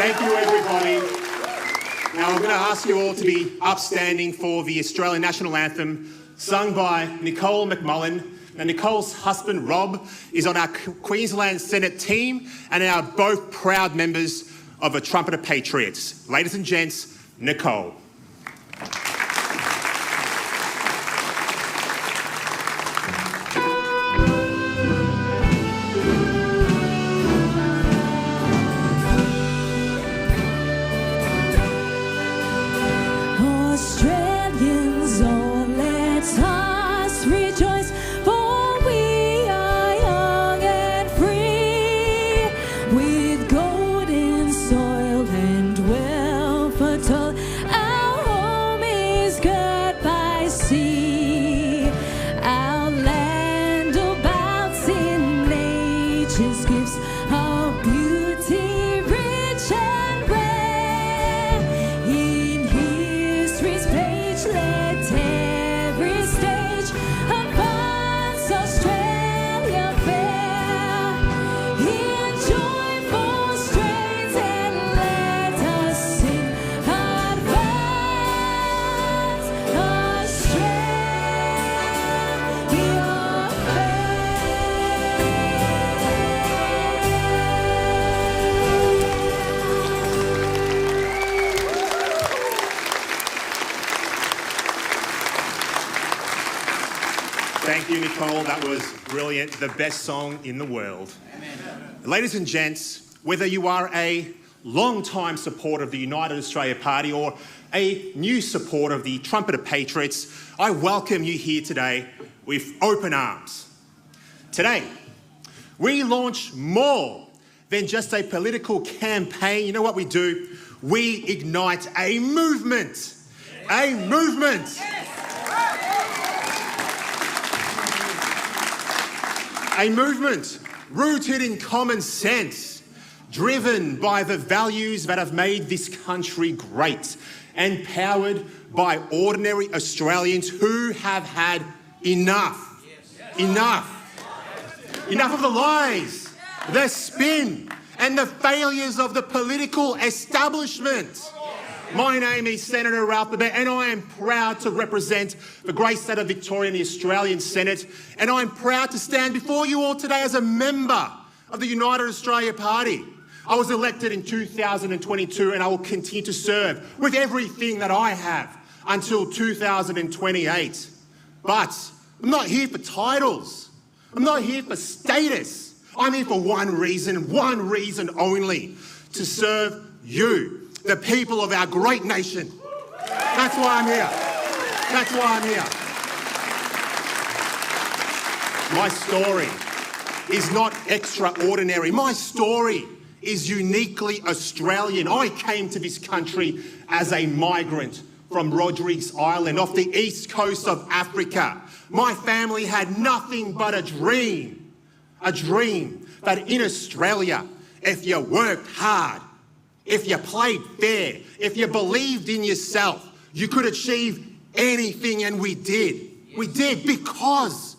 Thank you, everybody. Now, I'm going to ask you all to be upstanding for the Australian National Anthem, sung by Nicole McMullen. Now, Nicole's husband, Rob, is on our Queensland Senate team and are both proud members of the Trumpeter Patriots. Ladies and gents, Nicole. Australians, oh, let us rejoice, for we are young and free, with golden soil and wealth untold. Our home is girt by sea, our land abounds in nature's gifts of beauty, rich and rare. In history's page, let every stage advance Australia fair. In joyful strains, and let us sing, advance Thank you, Nicole. That was brilliant. The best song in the world. Amen. Ladies and gents, whether you are a long-time supporter of the United Australia Party or a new supporter of the Trumpeter Patriots, I welcome you here today with open arms. Today, we launch more than just a political campaign. You know what we do? We ignite a movement. A movement. A movement rooted in common sense, driven by the values that have made this country great, and powered by ordinary Australians who have had enough. Enough. Enough of the lies, the spin, and the failures of the political establishment. My name is Senator Ralph Babet, and I am proud to represent the great state of Victoria in the Australian Senate, and I'm proud to stand before you all today as a member of the United Australia Party. I was elected in 2022, and I will continue to serve with everything that I have until 2028. But I'm not here for titles. I'm not here for status. I'm here for one reason only: to serve you, the people of our great nation. That's why I'm here. That's why I'm here. My story is not extraordinary. My story is uniquely Australian. I came to this country as a migrant from Rodrigues Island off the east coast of Africa. My family had nothing but a dream that in Australia, if you worked hard, if you played fair, if you believed in yourself, you could achieve anything, and we did. We did, because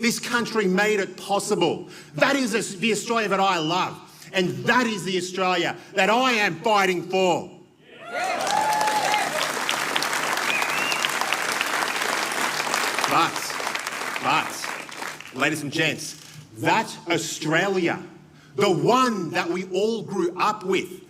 this country made it possible. That is the Australia that I love, and that is the Australia that I am fighting for. But, ladies and gents, that Australia, the one that we all grew up with,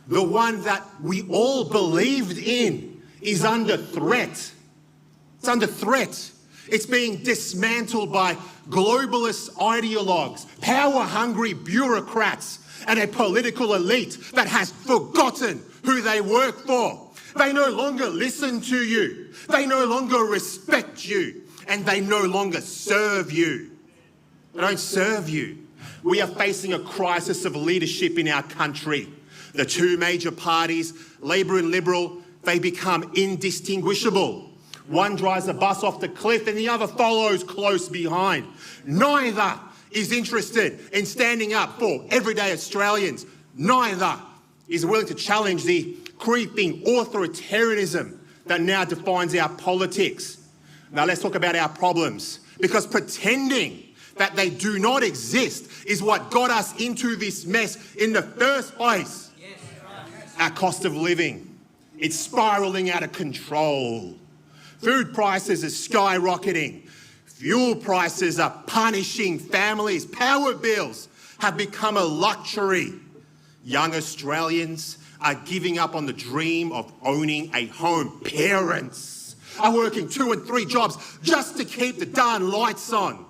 the one that we all believed in, is under threat. It's under threat. It's being dismantled by globalist ideologues, power-hungry bureaucrats, and a political elite that has forgotten who they work for. They no longer listen to you. They no longer respect you. And they no longer serve you. They don't serve you. We are facing a crisis of leadership in our country. The two major parties, Labor and Liberal, they become indistinguishable. One drives the bus off the cliff and the other follows close behind. Neither is interested in standing up for everyday Australians. Neither is willing to challenge the creeping authoritarianism that now defines our politics. Now let's talk about our problems, because pretending that they do not exist is what got us into this mess in the first place. Our cost of living, it's spiralling out of control. Food prices are skyrocketing. Fuel prices are punishing families. Power bills have become a luxury. Young Australians are giving up on the dream of owning a home. Parents are working 2 and 3 jobs just to keep the darn lights on.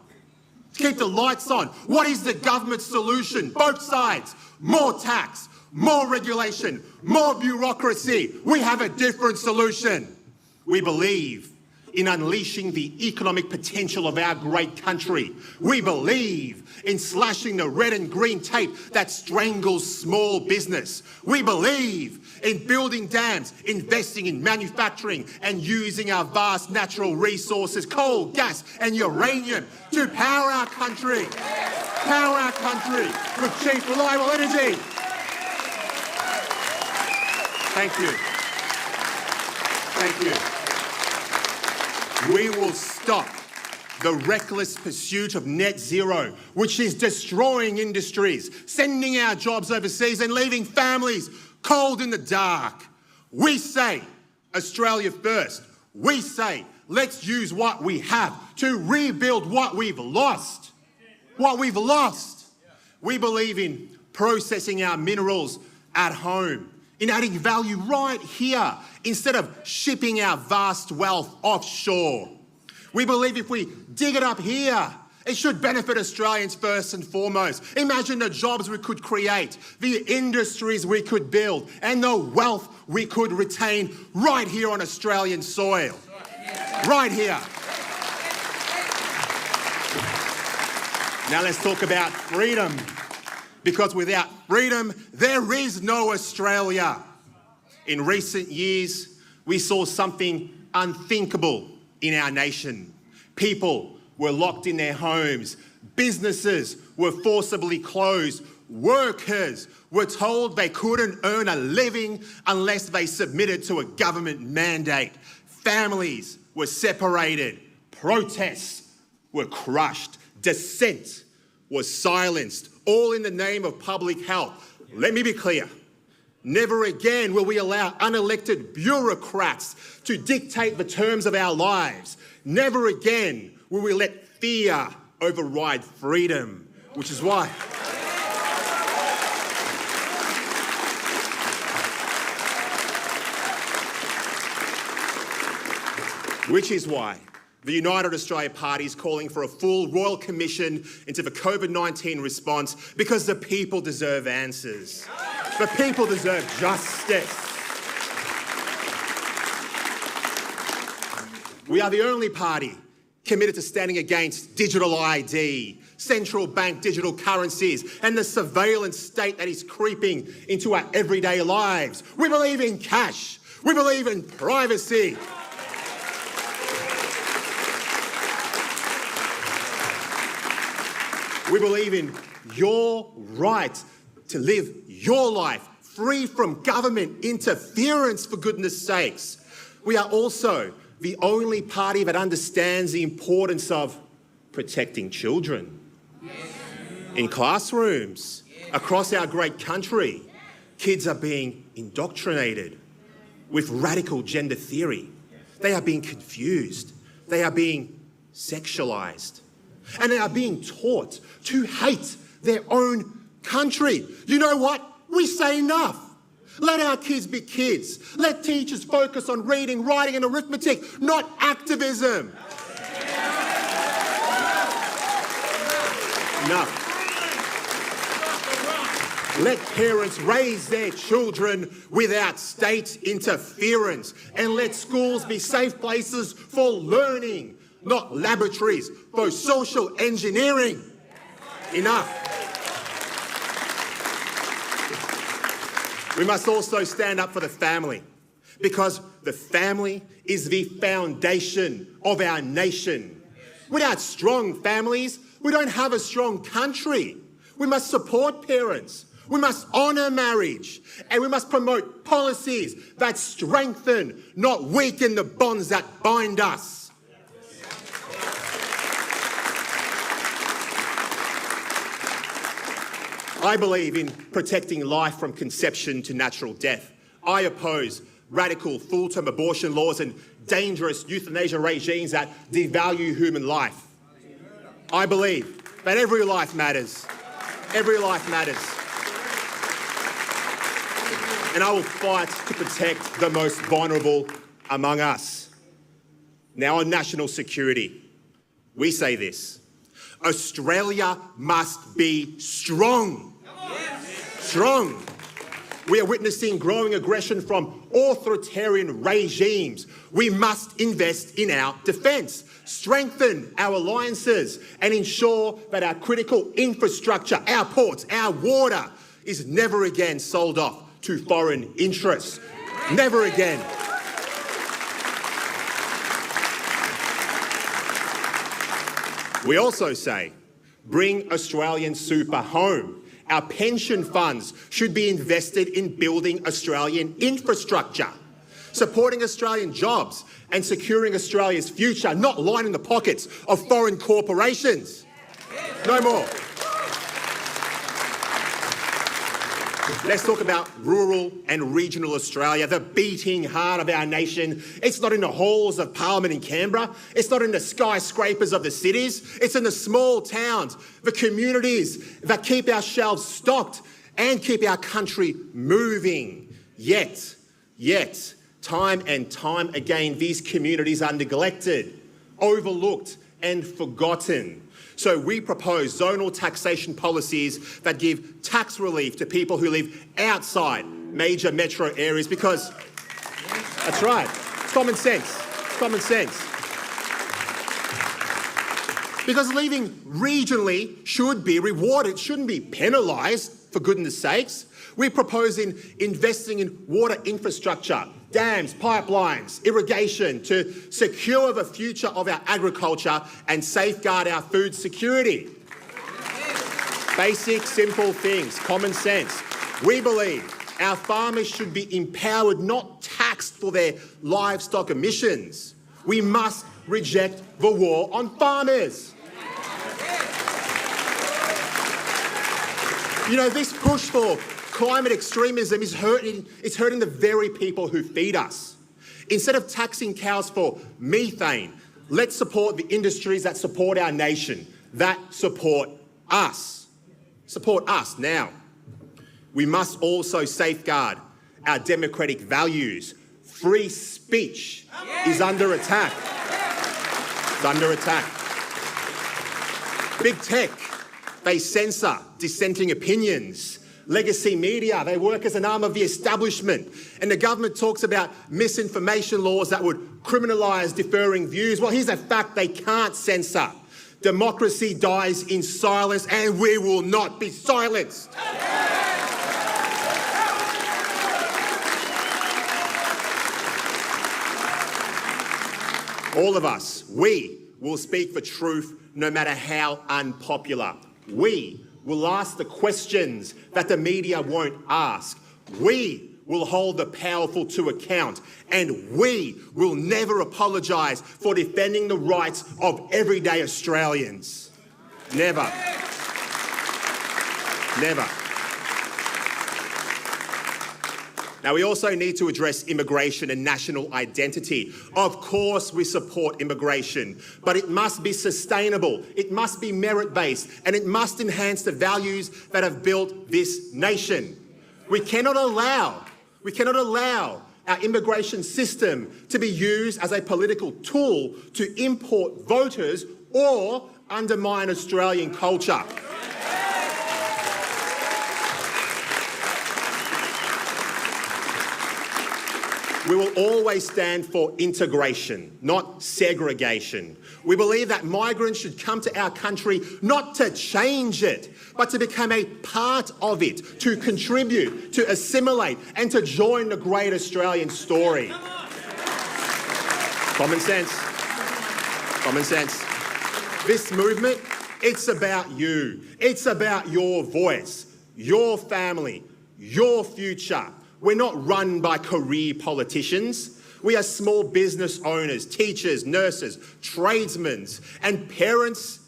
To keep the lights on. What is the government's solution? Both sides. More tax, more regulation, more bureaucracy. We have a different solution. We believe in unleashing the economic potential of our great country. We believe in slashing the red and green tape that strangles small business. We believe in building dams, investing in manufacturing and using our vast natural resources, coal, gas and uranium to power our country. Power our country with cheap, reliable energy. Thank you. Thank you. We will stop the reckless pursuit of net zero, which is destroying industries, sending our jobs overseas and leaving families cold in the dark. We say Australia first. We say let's use what we have to rebuild what we've lost. What we've lost. We believe in processing our minerals at home, in adding value right here instead of shipping our vast wealth offshore. We believe if we dig it up here, it should benefit Australians first and foremost. Imagine the jobs we could create, the industries we could build, and the wealth we could retain right here on Australian soil. Right here. Now let's talk about freedom. Because without freedom, there is no Australia. In recent years, we saw something unthinkable in our nation. People were locked in their homes. Businesses were forcibly closed. Workers were told they couldn't earn a living unless they submitted to a government mandate. Families were separated. Protests were crushed. Dissent was silenced, all in the name of public health. Let me be clear. Never again will we allow unelected bureaucrats to dictate the terms of our lives. Never again will we let fear override freedom, which is why the United Australia Party is calling for a full royal commission into the COVID-19 response, because the people deserve answers. The people deserve justice. We are the only party committed to standing against digital ID, central bank digital currencies, and the surveillance state that is creeping into our everyday lives. We believe in cash. We believe in privacy. We believe in your right to live your life free from government interference, for goodness sakes. We are also the only party that understands the importance of protecting children. In classrooms across our great country, kids are being indoctrinated with radical gender theory. They are being confused. They are being sexualized. And they are being taught to hate their own country. You know what? We say enough. Let our kids be kids. Let teachers focus on reading, writing and arithmetic, not activism. Enough. Let parents raise their children without state interference, and let schools be safe places for learning, not laboratories for social engineering. Enough. We must also stand up for the family, because the family is the foundation of our nation. Without strong families, we don't have a strong country. We must support parents. We must honour marriage, and we must promote policies that strengthen, not weaken, the bonds that bind us. I believe in protecting life from conception to natural death. I oppose radical full-term abortion laws and dangerous euthanasia regimes that devalue human life. I believe that every life matters. Every life matters. And I will fight to protect the most vulnerable among us. Now on national security, we say this: Australia must be strong. Strong. We are witnessing growing aggression from authoritarian regimes. We must invest in our defence, strengthen our alliances, and ensure that our critical infrastructure, our ports, our water, is never again sold off to foreign interests. Never again. We also say, bring Australian super home. Our pension funds should be invested in building Australian infrastructure, supporting Australian jobs and securing Australia's future, not lining the pockets of foreign corporations. No more. Let's talk about rural and regional Australia, the beating heart of our nation. It's not in the halls of Parliament in Canberra. It's not in the skyscrapers of the cities. It's in the small towns, the communities that keep our shelves stocked and keep our country moving. Yet, time and time again, these communities are neglected, overlooked and forgotten. So we propose zonal taxation policies that give tax relief to people who live outside major metro areas because, that's right, it's common sense. It's common sense. Because living regionally should be rewarded, shouldn't be penalised, for goodness sakes. We're proposing investing in water infrastructure, dams, pipelines, irrigation to secure the future of our agriculture and safeguard our food security. Basic, simple things, common sense. We believe our farmers should be empowered, not taxed for their livestock emissions. We must reject the war on farmers. You know, this push for climate extremism is hurting the very people who feed us. Instead of taxing cows for methane, let's support the industries that support our nation, that support us. Support us now. We must also safeguard our democratic values. Free speech is under attack. It's under attack. Big tech, they censor dissenting opinions. Legacy media, they work as an arm of the establishment. And the government talks about misinformation laws that would criminalise differing views. Well, here's a fact they can't censor. Democracy dies in silence, and we will not be silenced. All of us, we will speak the truth no matter how unpopular. We will ask the questions that the media won't ask. We will hold the powerful to account, and we will never apologise for defending the rights of everyday Australians. Never. Never. Now, we also need to address immigration and national identity. Of course, we support immigration, but it must be sustainable, it must be merit-based, and it must enhance the values that have built this nation. We cannot allow our immigration system to be used as a political tool to import voters or undermine Australian culture. We will always stand for integration, not segregation. We believe that migrants should come to our country not to change it, but to become a part of it, to contribute, to assimilate, and to join the great Australian story. Common sense. Common sense. This movement, it's about you. It's about your voice, your family, your future. We're not run by career politicians. We are small business owners, teachers, nurses, tradesmen, and parents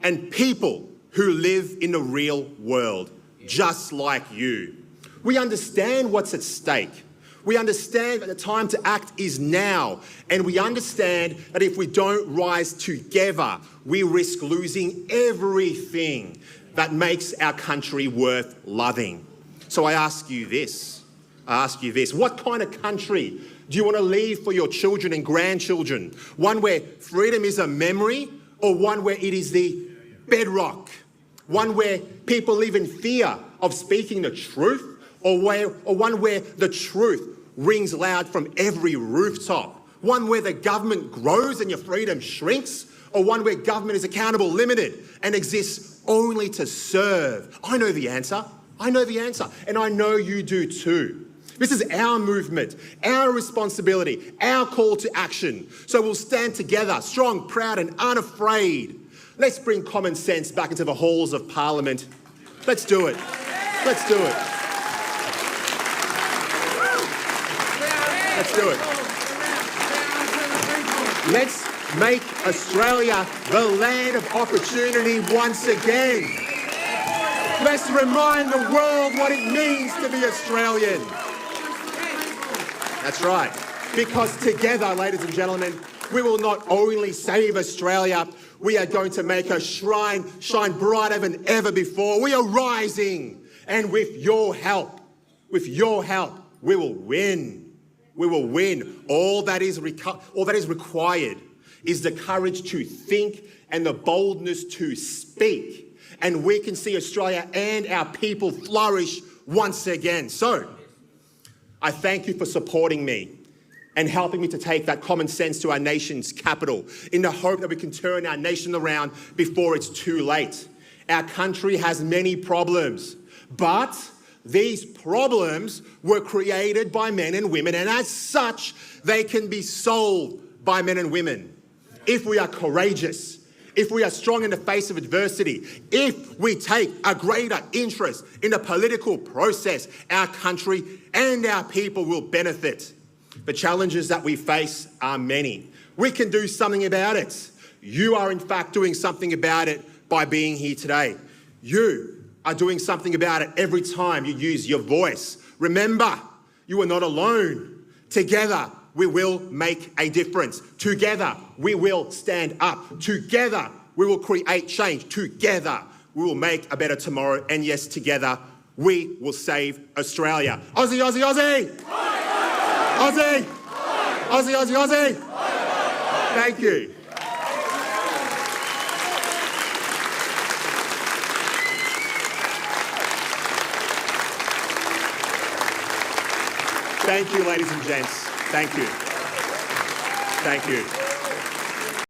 and people who live in the real world, just like you. We understand what's at stake. We understand that the time to act is now. And we understand that if we don't rise together, we risk losing everything that makes our country worth loving. So I ask you this. What kind of country do you want to leave for your children and grandchildren? One where freedom is a memory, or one where it is the bedrock? One where people live in fear of speaking the truth, or one where the truth rings loud from every rooftop? One where the government grows and your freedom shrinks, or one where government is accountable, limited, and exists only to serve? I know the answer. And I know you do too. This is our movement, our responsibility, our call to action. So we'll stand together, strong, proud, and unafraid. Let's bring common sense back into the halls of Parliament. Let's do it. Let's do it. Let's do it. Let's make Australia the land of opportunity once again. Let's remind the world what it means to be Australian. That's right. Because together, ladies and gentlemen, we will not only save Australia, we are going to make her shine brighter than ever before. We are rising. And with your help, we will win. We will win. All that is required is the courage to think and the boldness to speak. And we can see Australia and our people flourish once again. So, I thank you for supporting me and helping me to take that common sense to our nation's capital in the hope that we can turn our nation around before it's too late. Our country has many problems, but these problems were created by men and women, and as such, they can be solved by men and women. If we are courageous, if we are strong in the face of adversity, if we take a greater interest in the political process, our country and our people will benefit. The challenges that we face are many. We can do something about it. You are in fact doing something about it by being here today. You are doing something about it every time you use your voice. Remember, you are not alone. Together, we will make a difference. Together, we will stand up. Together, we will create change. Together, we will make a better tomorrow. And yes, together, we will save Australia. Aussie, Aussie, Aussie! Aussie! Aussie, Aussie, Aussie! Thank you. Thank you, ladies and gents. Thank you. Thank you.